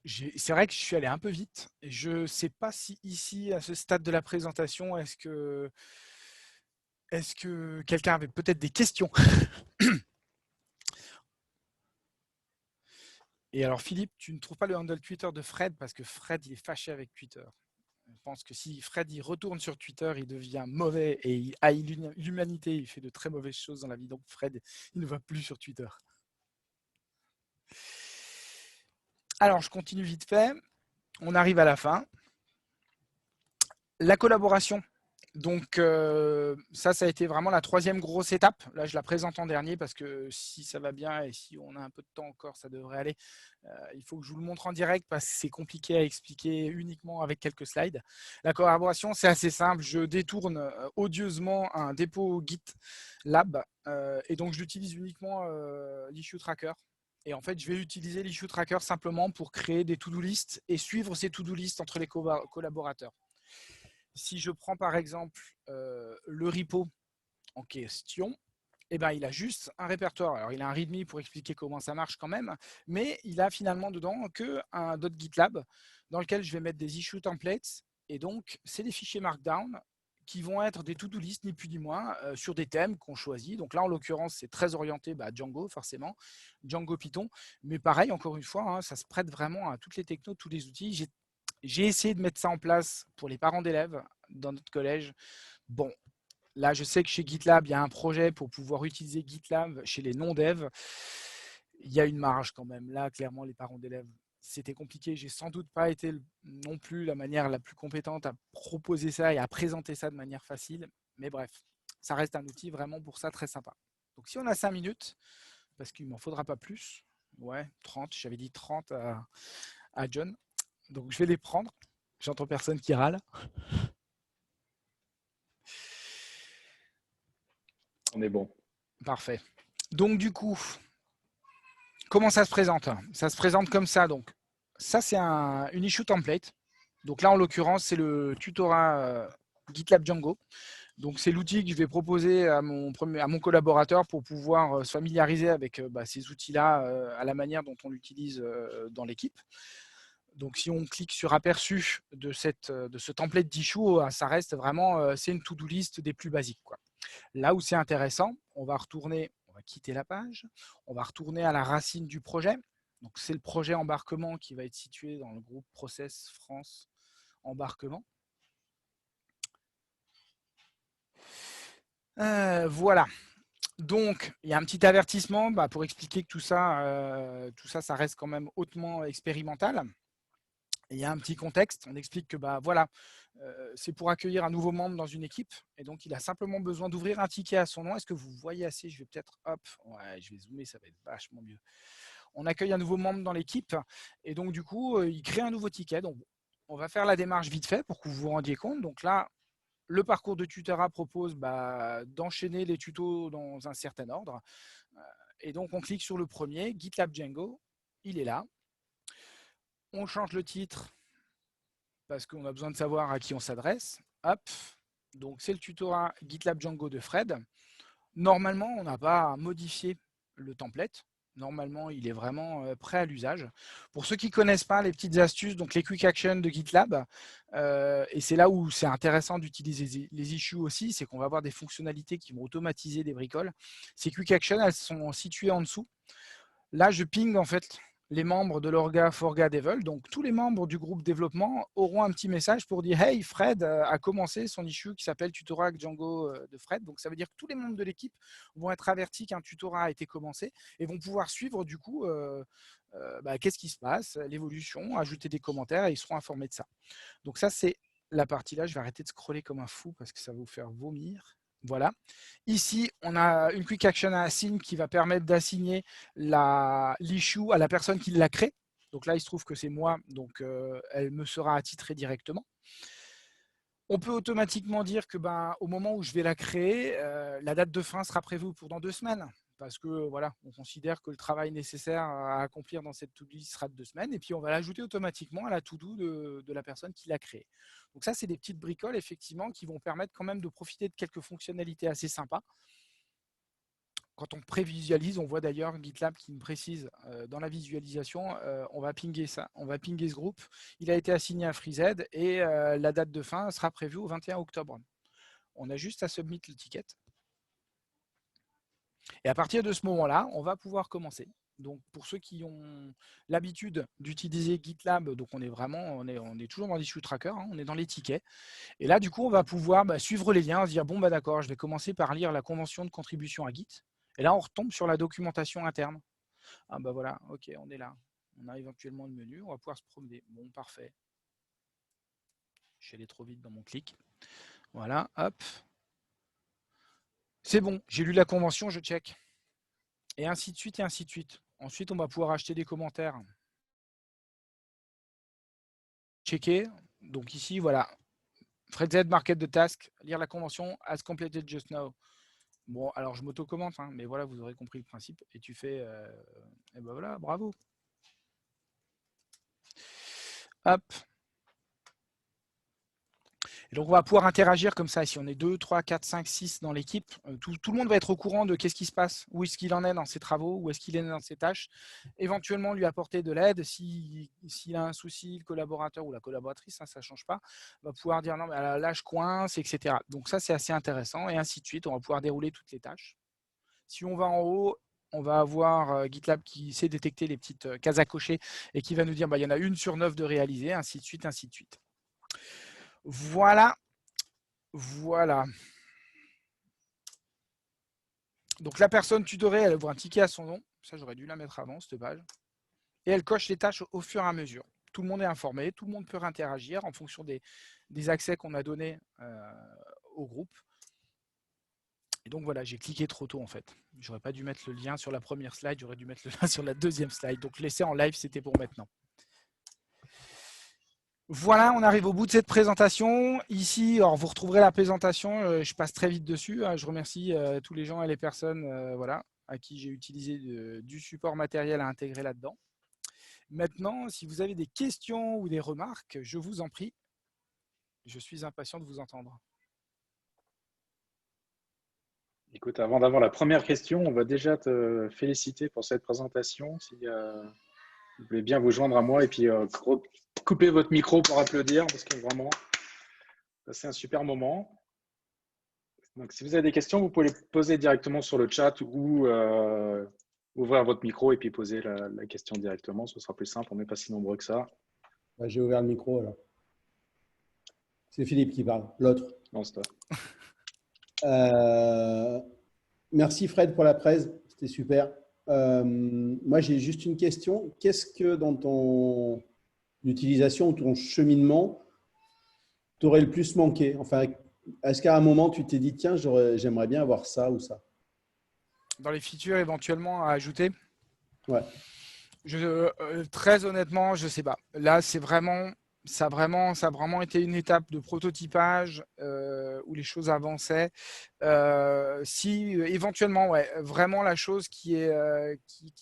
c'est vrai que je suis allé un peu vite. Je ne sais pas si ici, à ce stade de la présentation, est-ce que quelqu'un avait peut-être des questions? Et alors Philippe, tu ne trouves pas le handle Twitter de Fred parce que Fred, il est fâché avec Twitter. Je pense que si Fred il retourne sur Twitter, il devient mauvais et il haït l'humanité, il fait de très mauvaises choses dans la vie. Donc Fred, il ne va plus sur Twitter. Alors, je continue vite fait. On arrive à la fin. La collaboration. Donc, ça a été vraiment la troisième grosse étape. Là, je la présente en dernier parce que si ça va bien et si on a un peu de temps encore, ça devrait aller. Il faut que je vous le montre en direct parce que c'est compliqué à expliquer uniquement avec quelques slides. La collaboration, c'est assez simple. Je détourne odieusement un dépôt GitLab et donc je l'utilise uniquement l'issue tracker. Et en fait, je vais utiliser l'issue tracker simplement pour créer des to-do list et suivre ces to-do list entre les collaborateurs. Si je prends par exemple le repo en question, eh ben, il a juste un répertoire. Alors, il a un README pour expliquer comment ça marche quand même, mais il a finalement dedans qu'un .gitlab dans lequel je vais mettre des issue templates. Et donc, c'est des fichiers Markdown qui vont être des to-do list, ni plus ni moins, sur des thèmes qu'on choisit. Donc là, en l'occurrence, c'est très orienté Django, forcément, Django Python. Mais pareil, encore une fois, hein, ça se prête vraiment à toutes les technos, tous les outils. J'ai essayé de mettre ça en place pour les parents d'élèves dans notre collège. Bon, là, je sais que chez GitLab, il y a un projet pour pouvoir utiliser GitLab chez les non-devs. Il y a une marge quand même. Là, clairement, les parents d'élèves, c'était compliqué. J'ai sans doute pas été non plus la manière la plus compétente à proposer ça et à présenter ça de manière facile. Mais bref, ça reste un outil vraiment pour ça très sympa. Donc, si on a 5 minutes, parce qu'il ne m'en faudra pas plus, ouais, 30, j'avais dit 30 à John. Donc, je vais les prendre. J'entends personne qui râle. On est bon. Parfait. Donc, du coup, comment ça se présente? Ça se présente comme ça. Donc, ça, c'est une issue template. Donc là, en l'occurrence, c'est le tutorat GitLab Django. Donc, c'est l'outil que je vais proposer à mon collaborateur pour pouvoir se familiariser avec ces outils-là à la manière dont on l'utilise dans l'équipe. Donc, si on clique sur aperçu de ce template d'issue, ça reste vraiment, c'est une to-do list des plus basiques, quoi. Là où c'est intéressant, on va quitter la page, on va retourner à la racine du projet. Donc, c'est le projet embarquement qui va être situé dans le groupe Process France Embarquement. Voilà. Donc, il y a un petit avertissement pour expliquer que tout ça, ça reste quand même hautement expérimental. Et il y a un petit contexte. On explique que voilà, c'est pour accueillir un nouveau membre dans une équipe. Et donc, il a simplement besoin d'ouvrir un ticket à son nom. Est-ce que vous voyez assez? Je vais peut-être, ouais, je vais zoomer, ça va être vachement mieux. On accueille un nouveau membre dans l'équipe. Et donc, du coup, il crée un nouveau ticket. Donc, on va faire la démarche vite fait pour que vous vous rendiez compte. Donc là, le parcours de tutorat propose d'enchaîner les tutos dans un certain ordre. Et donc, on clique sur le premier, GitLab Django. Il est là. On change le titre parce qu'on a besoin de savoir à qui on s'adresse. Hop, donc c'est le tutorat GitLab Django de Fred. Normalement, on n'a pas à modifier le template. Normalement, il est vraiment prêt à l'usage. Pour ceux qui ne connaissent pas les petites astuces, donc les Quick Actions de GitLab, et c'est là où c'est intéressant d'utiliser les issues aussi, c'est qu'on va avoir des fonctionnalités qui vont automatiser des bricoles. Ces Quick Actions, elles sont situées en dessous. Là, je ping en fait les membres de l'orga Forga Devil. Donc, tous les membres du groupe développement auront un petit message pour dire « Hey, Fred a commencé son issue qui s'appelle Tutorat Django de Fred ». Donc, ça veut dire que tous les membres de l'équipe vont être avertis qu'un tutorat a été commencé et vont pouvoir suivre du coup qu'est-ce qui se passe, l'évolution, ajouter des commentaires et ils seront informés de ça. Donc, ça, c'est la partie là. Je vais arrêter de scroller comme un fou parce que ça va vous faire vomir. Voilà. Ici, on a une Quick Action Assign qui va permettre d'assigner l'issue à la personne qui l'a créée. Donc là, il se trouve que c'est moi, donc elle me sera attitrée directement. On peut automatiquement dire que au moment où je vais la créer, la date de fin sera prévue pour dans 2 semaines. parce que voilà, on considère que le travail nécessaire à accomplir dans cette to-do list sera de 2 semaines, et puis on va l'ajouter automatiquement à la to-do de la personne qui l'a créé. Donc ça, c'est des petites bricoles effectivement qui vont permettre quand même de profiter de quelques fonctionnalités assez sympas. Quand on prévisualise, on voit d'ailleurs GitLab qui me précise dans la visualisation, on va pinguer ça, on va pinguer ce groupe. Il a été assigné à FreeZ et la date de fin sera prévue au 21 octobre. On a juste à submit le ticket. Et à partir de ce moment-là, on va pouvoir commencer. Donc pour ceux qui ont l'habitude d'utiliser GitLab, donc on est toujours dans l'issue tracker, hein, on est dans les tickets. Et là, du coup, on va pouvoir suivre les liens, se dire bon d'accord, je vais commencer par lire la convention de contribution à Git. Et là, on retombe sur la documentation interne. Ah voilà, ok, on est là. On a éventuellement le menu, on va pouvoir se promener. Bon, parfait. Je suis allé trop vite dans mon clic. Voilà, hop. C'est bon, j'ai lu la convention, je check. Et ainsi de suite, et ainsi de suite. Ensuite, on va pouvoir acheter des commentaires. Checker. Donc ici, voilà. FredZ Market de Task, lire la convention, as completed just now. Bon, alors je m'auto-commente, hein, mais voilà, vous aurez compris le principe. Et tu fais, et ben voilà, bravo. Hop. Et donc, on va pouvoir interagir comme ça. Si on est 2, 3, 4, 5, 6 dans l'équipe, tout le monde va être au courant de qu'est-ce qui se passe, où est-ce qu'il en est dans ses travaux, où est-ce qu'il est dans ses tâches. Éventuellement, lui apporter de l'aide. S'il a un souci, le collaborateur ou la collaboratrice, hein, ça ne change pas, va pouvoir dire non, mais là, je coince, etc. Donc, ça, c'est assez intéressant. Et ainsi de suite, on va pouvoir dérouler toutes les tâches. Si on va en haut, on va avoir GitLab qui sait détecter les petites cases à cocher et qui va nous dire il y en a 1 sur 9 de réaliser, ainsi de suite, ainsi de suite. Voilà. Donc la personne tutorée, elle ouvre un ticket à son nom. Ça, j'aurais dû la mettre avant, cette page. Et elle coche les tâches au fur et à mesure. Tout le monde est informé, tout le monde peut interagir en fonction des accès qu'on a donnés au groupe. Et donc voilà, j'ai cliqué trop tôt en fait. J'aurais pas dû mettre le lien sur la première slide, j'aurais dû mettre le lien sur la deuxième slide. Donc laisser en live, c'était pour maintenant. Voilà, on arrive au bout de cette présentation. Ici, alors vous retrouverez la présentation, je passe très vite dessus. Je remercie tous les gens et les personnes à qui j'ai utilisé du support matériel à intégrer là-dedans. Maintenant, si vous avez des questions ou des remarques, je vous en prie. Je suis impatient de vous entendre. Écoute, avant d'avoir la première question, on va déjà te féliciter pour cette présentation. Si vous voulez bien vous joindre à moi et puis couper votre micro pour applaudir parce que vraiment, c'est un super moment. Donc, si vous avez des questions, vous pouvez les poser directement sur le chat ou ouvrir votre micro et puis poser la question directement. Ce sera plus simple, on n'est pas si nombreux que ça. Ouais, j'ai ouvert le micro alors. C'est Philippe qui parle, l'autre. Non, c'est toi. Merci Fred pour la presse, c'était super. Moi, j'ai juste une question. Qu'est-ce que dans ton utilisation ou ton cheminement t'aurais le plus manqué? Enfin, est-ce qu'à un moment, tu t'es dit, tiens, j'aimerais bien avoir ça ou ça? Dans les features éventuellement à ajouter? Ouais. Très honnêtement, je ne sais pas. Là, ça a vraiment été une étape de prototypage où les choses avançaient. Si éventuellement, ouais, vraiment la chose qui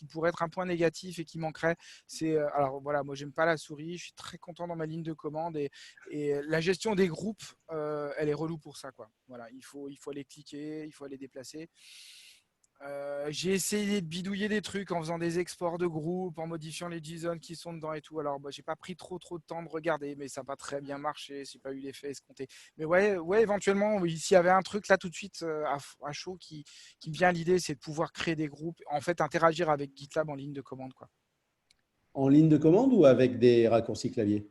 pourrait être un point négatif et qui manquerait, c'est alors voilà, moi j'aime pas la souris, je suis très content dans ma ligne de commande et la gestion des groupes, elle est relou pour ça, quoi. Voilà, il faut aller cliquer, il faut aller déplacer. J'ai essayé de bidouiller des trucs en faisant des exports de groupes, en modifiant les JSON qui sont dedans et tout. Alors, j'ai pas pris trop de temps de regarder, mais ça n'a pas très bien marché. C'est pas eu l'effet escompté. Mais ouais, éventuellement, oui, s'il y avait un truc là tout de suite à chaud qui me vient à l'idée, c'est de pouvoir créer des groupes, en fait, interagir avec GitLab en ligne de commande, quoi. En ligne de commande ou avec des raccourcis clavier?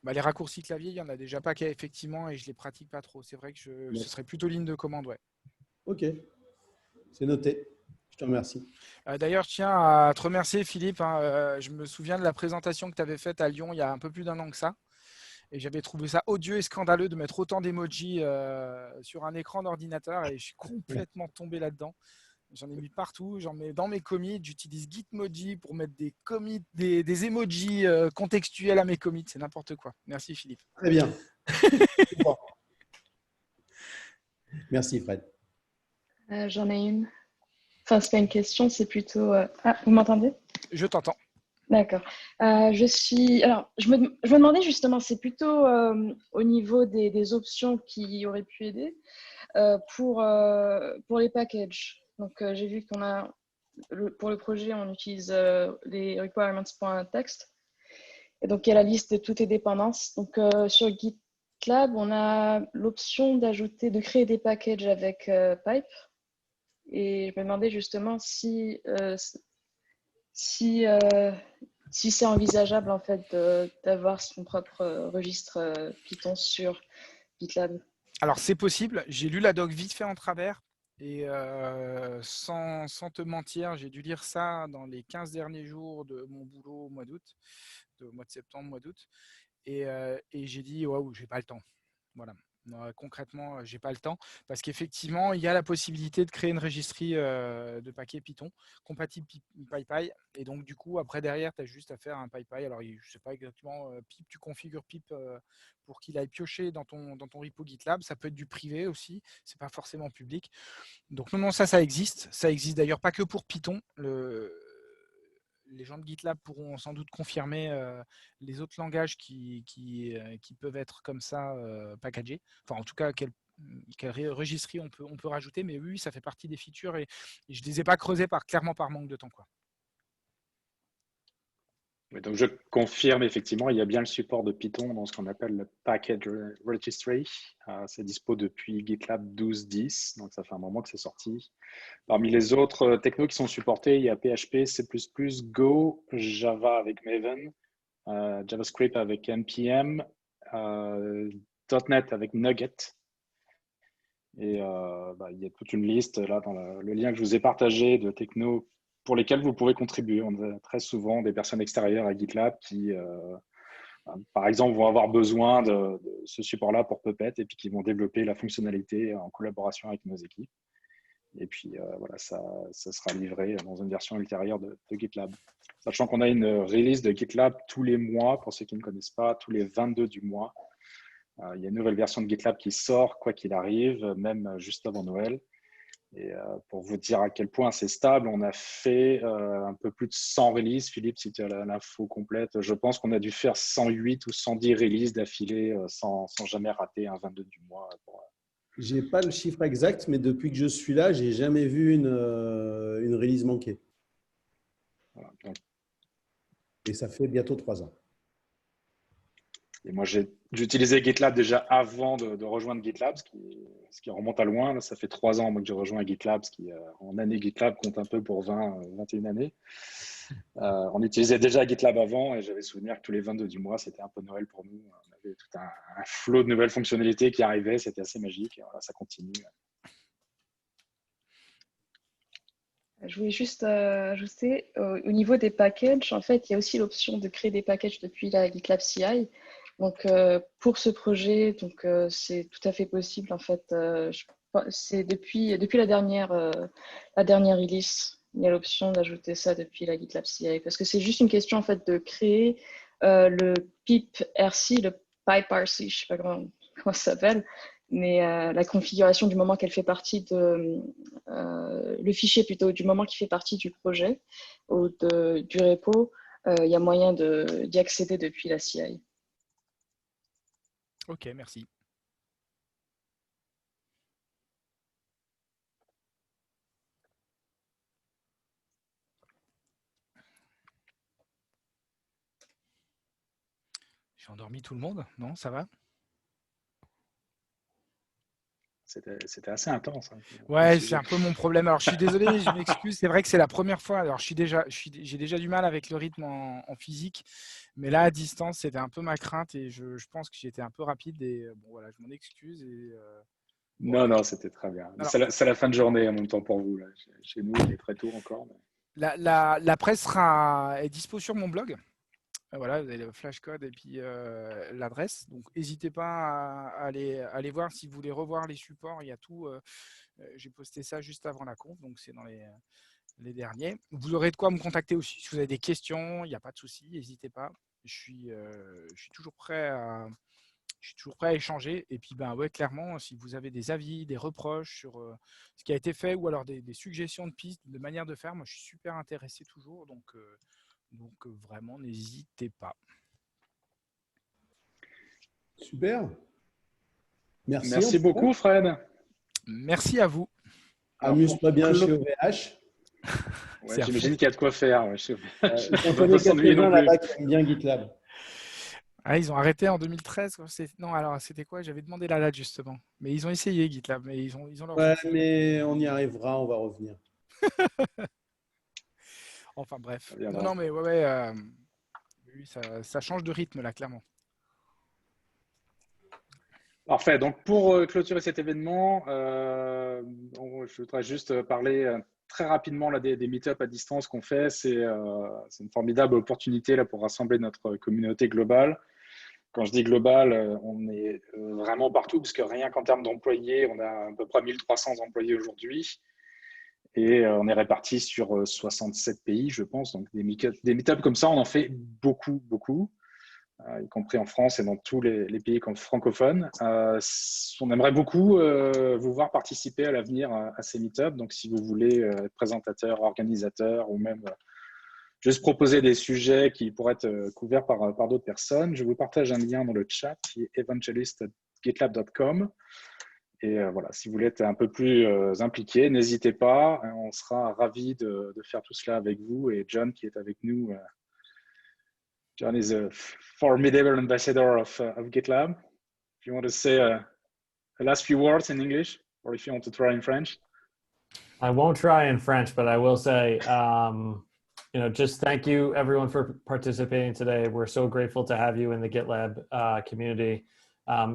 Les raccourcis clavier, il y en a déjà pas effectivement et je les pratique pas trop. C'est vrai que ce serait plutôt ligne de commande, ouais. Ok, c'est noté. Je te remercie. D'ailleurs, je tiens à te remercier, Philippe. Je me souviens de la présentation que tu avais faite à Lyon il y a un peu plus d'1 an que ça. Et j'avais trouvé ça odieux et scandaleux de mettre autant d'emojis sur un écran d'ordinateur. Et je suis complètement tombé là-dedans. J'en ai mis partout. J'en mets dans mes commits. J'utilise Gitmoji pour mettre des emojis contextuels à mes commits. C'est n'importe quoi. Merci, Philippe. Très bien. Merci, Fred. J'en ai une. Enfin, c'est pas une question, c'est plutôt… Ah, vous m'entendez? Je t'entends. D'accord. Alors, je me demandais justement, c'est plutôt au niveau des options qui auraient pu aider pour les packages. Donc, j'ai vu qu'on a, pour le projet, on utilise les requirements.txt. Et donc, il y a la liste de toutes les dépendances. Donc, sur GitLab, on a l'option de créer des packages avec Pipe. Et je me demandais justement si c'est envisageable en fait d'avoir son propre registre Python sur GitLab. Alors, c'est possible. J'ai lu la doc vite fait en travers. Et sans te mentir, j'ai dû lire ça dans les 15 derniers jours de mon boulot au mois d'août, mois de septembre, mois d'août. Et j'ai dit, waouh, j'ai pas le temps. Voilà. Concrètement, j'ai pas le temps parce qu'effectivement, il y a la possibilité de créer une registrie de paquets Python compatible PyPy. Et donc, du coup, après, derrière, tu as juste à faire un PyPy. Alors, je ne sais pas exactement, pip, tu configures pip pour qu'il aille piocher dans ton repo GitLab. Ça peut être du privé aussi. C'est pas forcément public. Donc, non, ça existe. Ça existe d'ailleurs pas que pour Python. Les gens de GitLab pourront sans doute confirmer les autres langages qui peuvent être comme ça packagés. Enfin, en tout cas, quelle registrie on peut rajouter. Mais oui, ça fait partie des features et je ne les ai pas creusés clairement par manque de temps, quoi. Donc, je confirme effectivement, il y a bien le support de Python dans ce qu'on appelle le Package Registry. C'est dispo depuis GitLab 12.10, donc ça fait un moment que c'est sorti. Parmi les autres technos qui sont supportés, il y a PHP, C++, Go, Java avec Maven, JavaScript avec NPM, .NET avec Nugget. Et il y a toute une liste là dans le lien que je vous ai partagé de technos pour lesquels vous pouvez contribuer. On a très souvent des personnes extérieures à GitLab qui, par exemple, vont avoir besoin de ce support-là pour Puppet et puis qui vont développer la fonctionnalité en collaboration avec nos équipes. Et puis, voilà, ça sera livré dans une version ultérieure de GitLab. Sachant qu'on a une release de GitLab tous les mois, pour ceux qui ne connaissent pas, tous les 22 du mois. Il y a une nouvelle version de GitLab qui sort, quoi qu'il arrive, même juste avant Noël. Et pour vous dire à quel point c'est stable, on a fait un peu plus de 100 releases. Philippe, si tu as l'info complète, je pense qu'on a dû faire 108 ou 110 releases d'affilée sans jamais rater un 22 du mois. Je n'ai pas le chiffre exact, mais depuis que je suis là, je n'ai jamais vu une release manquée. Voilà, donc, et ça fait bientôt 3 ans. Et moi, j'utilisais GitLab déjà avant de rejoindre GitLab, ce qui remonte à loin. Là, ça fait 3 ans moi, que j'ai rejoint GitLab, ce qui, en année GitLab, compte un peu pour 21 années. On utilisait déjà GitLab avant et j'avais souvenir que tous les 22 du mois, c'était un peu Noël pour nous. On avait tout un flot de nouvelles fonctionnalités qui arrivaient. C'était assez magique. Et voilà, ça continue. Je voulais juste ajouter, au niveau des packages, en fait, il y a aussi l'option de créer des packages depuis la GitLab CI. Donc, pour ce projet, donc c'est tout à fait possible. En fait, c'est depuis la dernière release, il y a l'option d'ajouter ça depuis la GitLab CI. Parce que c'est juste une question en fait de créer le pip RC, le pipe RC, je ne sais pas comment ça s'appelle, mais la configuration du moment qu'elle fait partie de le fichier plutôt du moment qui fait partie du projet ou du repo, il y a moyen d'y accéder depuis la CI. Ok, merci. J'ai endormi tout le monde? Non, ça va? C'était assez intense. Hein, ouais, c'est un peu mon problème. Alors, je suis désolé, je m'excuse. C'est vrai que c'est la première fois. Alors, j'ai déjà du mal avec le rythme en physique. Mais là, à distance, c'était un peu ma crainte et je pense que j'étais un peu rapide. Et bon, voilà, je m'en excuse. Et, non, non, c'était très bien. C'est la fin de journée en même temps pour vous. Là. Chez nous, il est très tôt encore. Mais... La presse est dispo sur mon blog. Voilà, vous avez le flashcode et puis l'adresse. Donc, n'hésitez pas à aller voir si vous voulez revoir les supports. Il y a tout. J'ai posté ça juste avant la conf, donc c'est dans les derniers. Vous aurez de quoi me contacter aussi. Si vous avez des questions, il n'y a pas de souci, n'hésitez pas. Je suis toujours prêt à je suis toujours prêt à échanger. Et puis, ben, ouais, clairement, si vous avez des avis, des reproches sur ce qui a été fait ou alors des suggestions de pistes, de manière de faire, moi, je suis super intéressé toujours. Donc vraiment, n'hésitez pas. Super. Merci. Merci beaucoup, Fred. Merci à vous. Amuse-toi bien chez OVH. Ouais, j'imagine qu'il y a de quoi faire. Ouais. J'en connais quelques-uns là-bas qui aiment bien GitLab. Ah, ils ont arrêté en 2013. Non, alors c'était quoi? J'avais demandé la date justement. Mais ils ont essayé GitLab, mais ils ont leur. Ouais, mais on y arrivera, on va revenir. Enfin bref. Non, mais ouais, oui, ça change de rythme là, clairement. Parfait. Donc, pour clôturer cet événement, je voudrais juste parler très rapidement là, des meet-up à distance qu'on fait. C'est une formidable opportunité là, pour rassembler notre communauté globale. Quand je dis globale, on est vraiment partout, parce que rien qu'en termes d'employés, on a à peu près 1300 employés aujourd'hui. Et on est répartis sur 67 pays, je pense. Donc, des meet-up comme ça, on en fait beaucoup, beaucoup. Y compris en France et dans tous les pays francophones. On aimerait beaucoup vous voir participer à l'avenir à ces meet-ups. Donc, si vous voulez être présentateur, organisateur ou même juste proposer des sujets qui pourraient être couverts par d'autres personnes, je vous partage un lien dans le chat qui est evangelist.gitlab.com. Et voilà, si vous voulez être un peu plus impliqué, n'hésitez pas. On sera ravis de faire tout cela avec vous. Et John, qui est avec nous, John is a formidable ambassador of GitLab. If you want to say a last few words in English, or if you want to try in French. I won't try in French, but I will say, just thank you everyone for participating today. We're so grateful to have you in the GitLab community.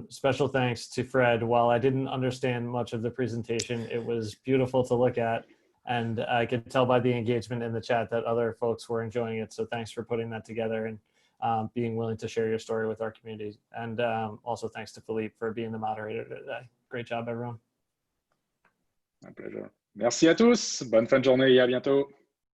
Special thanks to Fred. While I didn't understand much of the presentation, it was beautiful to look at. And I could tell by the engagement in the chat that other folks were enjoying it. So thanks for putting that together and being willing to share your story with our community. And also thanks to Philippe for being the moderator today. Great job, everyone. Un plaisir. Merci à tous. Bonne fin de journée et à bientôt.